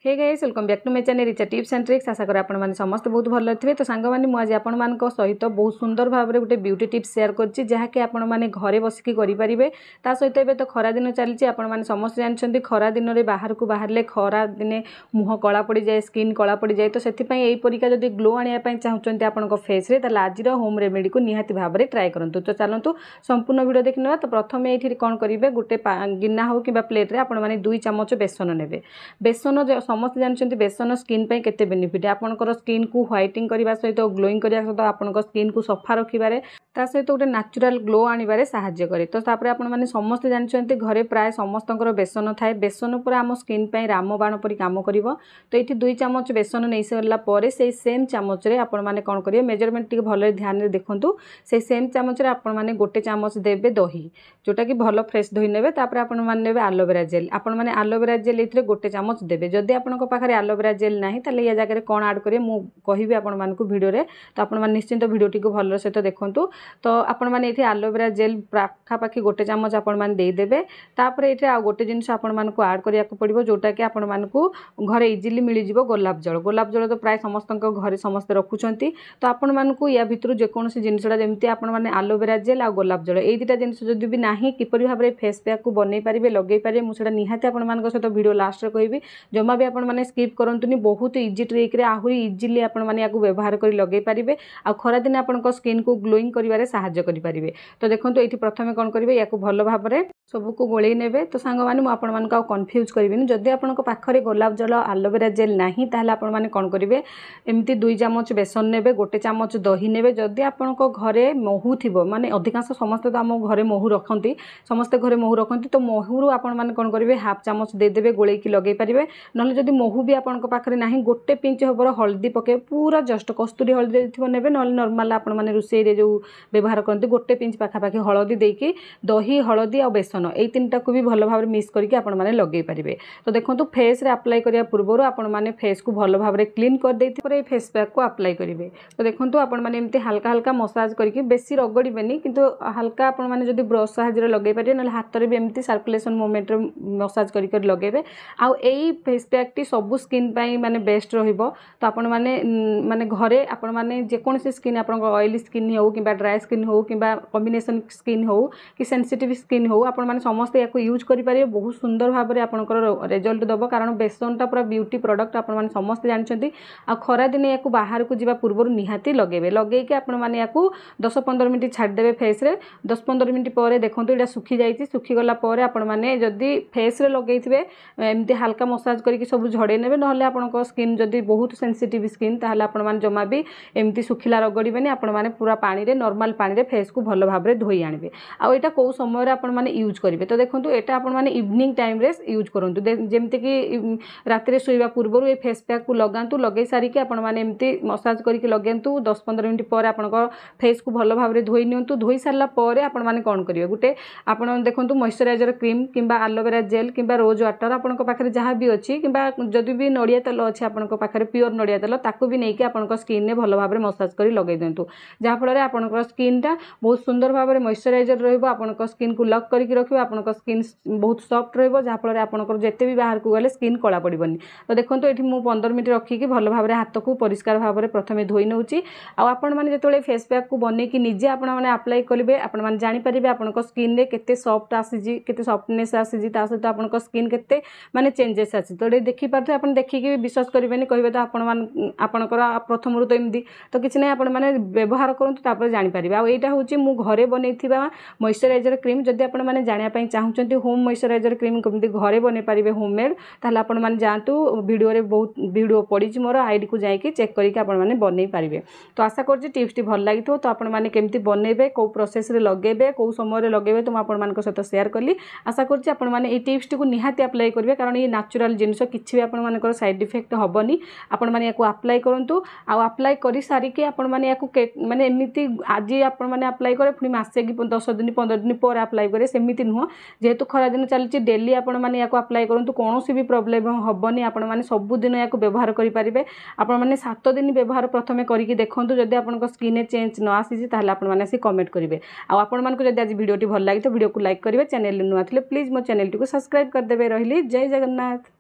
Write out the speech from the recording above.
Hey guys welcome back to my channel Richa tips and tricks. आशा कर आपण माने समस्त बहुत भल थे। तो सांग माने मु आज आपण मान सहित बहुत सुंदर भाव में गोटे ब्यूटी टिप्स शेयर करछि जहाँकि आपण माने घरे बसिकी करि परिबे। ता सहित एबे तो खरा दिन चलछि, आपण माने समस्त जानछन्ती खरा दिन रे बाहर को बाहरले खरा दिने मुह कला पड़ी जाए, स्किन कला पड़ी जाए। तो सेति पई एई परिका जदी ग्लो आनिया पई चाहुचन्ती आपण को फेस रे, ताले आजिर होम रेमेडी को निहाती भाव में ट्राई करंतु। तो चलंतु संपूर्ण वीडियो देखिनवा। तो प्रथमे एठी कोन करिवे, गोटे गिन्ना हो किबा प्लेट रे आपण माने 2 चम्मच बेसन नेबे। बेसन समस्त जानते बेसन स्किन पे केते बेनिफिट, आपनकर स्किन को व्हाइटिंग करने सहित ग्लोइंग करने सहित आपनकर स्किन को सफा रखिबारे ता सहित गोटे नेचुरल ग्लो आनिबारे साहाय्य करे। तो तापर आपण माने समस्त जानते घरे प्राय समस्तंकर बेसन थाए। बेसन पूरा आम स्किन पे रामबाण परी काम करिवो। तो ये 2 चम्मच बेसन नहीं सरला परे से सेम चम्मच रे आपण माने कोन करिवे, मेजरमेंट टिके भले ध्यान रे देखंतु। से सेम चम्मच रे आपण माने गोटे चम्मच देबे दही, जोटा कि भलो फ्रेश दही नेबे। तापर आपण माने नेबे एलोवेरा जेल, आपण माने एलोवेरा जेल एथिरे गोटे चम्मच देबे। जदि आपनक पाखरे एलोवेरा जेल नाही ताले या जगह कोन ऐड करिवे मु कहिबे आपण मानकु वीडियो रे। तो आपण माने निश्चिंत वीडियो टिको भलो सहित देखंतु। तो आपण माने एथि एलोवेरा जेल पाखा पाखी गोटे चम्मच आपण माने देई देबे। तापर एथि आ गोटे जिंस आपण मानकु ऐड करिया को पड़िबो, जोटा कि आपण मानकु घरे इजीली मिली जिवो गोलाप जल। गोलाप जल तो प्राय समस्तक घरे समस्त रखुचंती। तो आपण मानकु या भितरु जे कोनोसी जिंसडा जेमति आपण माने एलोवेरा जेल आ गोलाप जल एई दुटा जिंस जदि भी नाही किपरि भाबरे फेस पैक को बनै परिबे, लगै परिबे, मु सेटा निहाती आपण मानक सहित वीडियो लास्ट रे कहिबी। जमा भी आपण माने स्किप करंतुनी, बहुत इजी ट्रिक रे आहुरी इजीली आपण माने याकू व्यवहार करी लगै परिबे। आ खरा दिन आपण को स्किन को ग्लोइंग करिवारे सहाय्य करि परिबे। तो देखंतु एठी प्रथमे कोन करिवे, याकू भलो भाबरे सबु को गोळेई नेबे। तो सांग माने मु आपण मानका कंफ्यूज करिबिनी। जदि आपण को पाखरे गोलाप जल एलोवेरा जेल नाही ताहले आपण माने कोन करिवे, एमती 2 चम्मच बेसन नेबे, गोटे चम्मच दही नेबे। जदि आपण को घरे महू थिबो, माने अधिकांश समस्त तो हम घरे महू रखंती, समस्त घरे महू रखंती। तो महूरु आपण माने कोन करिवे, हाफ चम्मच दे देबे, गोळेई की लगै परिबे। नहले जदि महू भी आपण को पाखरे नाही, गोटे पिंच हबर हल्दी पके, पूरा जस्ट कस्तूरी हल्दी देथिबो नेबे। नहले नॉर्मल आपण माने रुसेई रे जो व्यवहार करते गोटे पिंच पाखा पाखी हल्दी देकी, दही हल्दी आ बेसन एई तीनटा को भी भलो भाबरे मिक्स करके आपण माने लगै परिबे। तो देखंतु फेस रे अप्लाई करिया पूर्वरु आपण माने फेस को भलो भाबरे क्लीन कर देथि परे फेस पैक को अप्लाई करिवे। तो देखंतु आपण माने एमती हल्का हल्का मसाज करके, बेसी रगड़ीबेनी किंतु हल्का आपण माने जदि ब्रश सहायता रे लगै परिबे, नहले हाथ रे भी एमती सर्कुलेशन मोमेंट रे मसाज करि लगेबे। आ एई फेस पैक टी सब स्किन पई माने बेस्ट रहिबो। तो आपण माने माने घरे आपण माने जे कोनसी स्किन आपण ऑयली स्किन हो किबा ड्राई स्किन हो किबा कॉम्बिनेशन स्किन हो कि सेंसिटिव स्किन हो, आपण माने समस्त याको यूज करि पारे। बहुत सुंदर भाव में आपनकर रिजल्ट दबो, कारण बेसनटा पूरा ब्यूटी प्रोडक्ट आपण माने समस्त जानछंती। आ खरा दिन याको बाहर को जिबा पूर्व निहाती लगेबे। लगै कि आपण माने याको 10-15 मिनिट छाड़ देबे फेस रे। 10-15 मिनिट परे देखंतु एटा सुखी जाईची। सुखी गला परे आपण माने जदी फेस रे लगैथिबे, एमती हल्का मसाज करके सब झड़े नेबे। नहले आपनको स्किन जदी बहुत सेंसिटिव स्किन ताहले आपण माने जमा भी एमती सुखिला रगड़ीबेनी। आपण माने पूरा पानी रे, नॉर्मल पानी रे फेस को भलो भाबरे धोई आनिबे। आ एटा को समय रे आपण माने यूज करिवे। तो देखंतु एटा आपण माने इवनिंग टाइम रे यूज करंतु, जेमति कि रात रे सोइबा पूर्वरु ए फेस पैक को लगांतु। लगै सारी कि आपण माने एमती मसाज करके लगांतु। 10-15 मिनिट पर आपनको फेस को भलो भाबरे धोई नियंतु। धोई सारला परे आपण माने कोन करिवे, गुटे आपण देखंतु मॉइस्चराइजर क्रीम किंबा एलोवेरा जेल किंबा रोज वाटर आपनको पाखरे जहा भी अछि, किंबा जदि भी नड़िया तेल अछि आपनको पाखरे प्योर नड़िया तेल, ताकू भी नेकी आपनको स्किन ने भलो भाबरे मसाज करी लगै देंतु। जहा फल रे आपनको स्किन टा बहुत सुंदर भाबरे मॉइस्चराइजर रहइबो। आपनको स्किन को लॉक करके रखिबो। आपनको स्किन बहुत सॉफ्ट रहइबो, जहा फल रे आपनको जेते भी बाहर को गले स्किन कला पड़िबोनी। तो देखंतु एठी मु 15 मिनिट रखी कि भलो भाबरे हाथ को परिष्कार भाबरे प्रथमे धोई नउची। आ आपण माने जेतोले फेस पैक को बनै कि निजे आपण माने अप्लाई करिवे, आपण माने जानि परिबे आपनको स्किन रे केते सॉफ्ट आसीजी, केते सॉफ्टनेस आसीजी, ता सहित आपनको स्किन केते माने चेंजेस आसी। तो देखि पारथे, आपण देखि कि विश्वास करिवेनी, कहिबे तो आपण मान आपनकर प्रथम रु तो एमदी तो किछि नै, आपण माने व्यवहार करंतु तापर जानि परिबे। आ एटा होची मु घरे बनैथिबा मॉइस्चराइजर क्रीम। जदि आपण माने जानिया पई चाहुचंती होम मॉइस्चराइजर क्रीम केमती घरे बनै परिबे होममेड, ताहले आपण माने जानतु वीडियो रे बहुत वीडियो पड़ीची मोर, आईडी को जाई कि चेक करिके आपण माने बनै परिबे। तो आशा करछि टिप्स टी भल लागिथो। तो आपण माने केमती बनैबे, को प्रोसेस रे लगेबे, को समय रे लगेबे, तो आपण मानक सहित शेयर करली। आशा करछि आपण माने ए टिप्स टी को निहाती अप्लाई करिवे, कारण ये नेचुरल जिंस किछि भी आपण मानकर साइड इफेक्ट हबनी। आपण माने याको अप्लाई करंतु। आ अप्लाई करि सारी कि आपण माने याको माने एमिति आज आपण माने अप्लाई करे, पुनी मासे कि 10 दिन 15 दिन पर अप्लाई करे, सेमिति नुह। जेहेतु खरा दिन चलछि, डेली आपण माने याको अप्लाई करंतु, कोनोसी भी प्रॉब्लम हबनी। आपण माने सब दिन याको व्यवहार करि परिबे। आपण माने 7 दिन व्यवहार प्रथमे करिकि देखंतु। जदि आपनको स्किन चेंज न आसीछि ताहले आपण माने से कमेंट करिवे। आ आपण मानको जदि आज वीडियो टी भल लागि तो वीडियो को लाइक करिवे। चैनल नुआ थिले प्लीज मो चैनल टी को सब्सक्राइब कर देबे। रहिली जय जगन्नाथ।